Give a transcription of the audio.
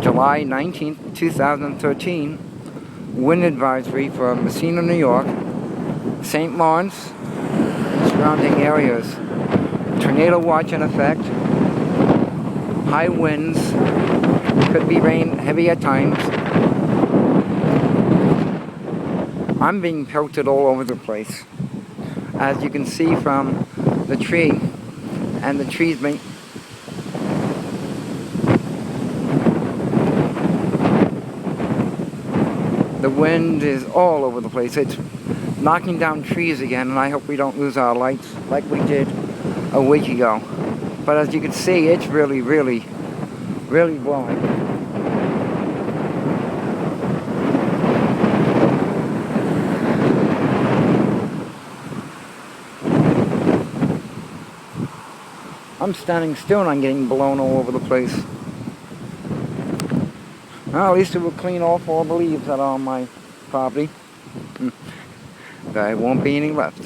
July 19th, 2013, wind advisory for Messina, New York, St. Lawrence, and surrounding areas. Tornado watch in effect, high winds, could be rain heavy at times. I'm being pelted all over the place, as you can see from the tree, and the trees being the wind is all over the place. It's knocking down trees again, and I hope we don't lose our lights like we did a week ago. But as you can see, it's really blowing. I'm standing still and I'm getting blown all over the place. Well, at least it will clean off all the leaves that are on my property. There won't be any left.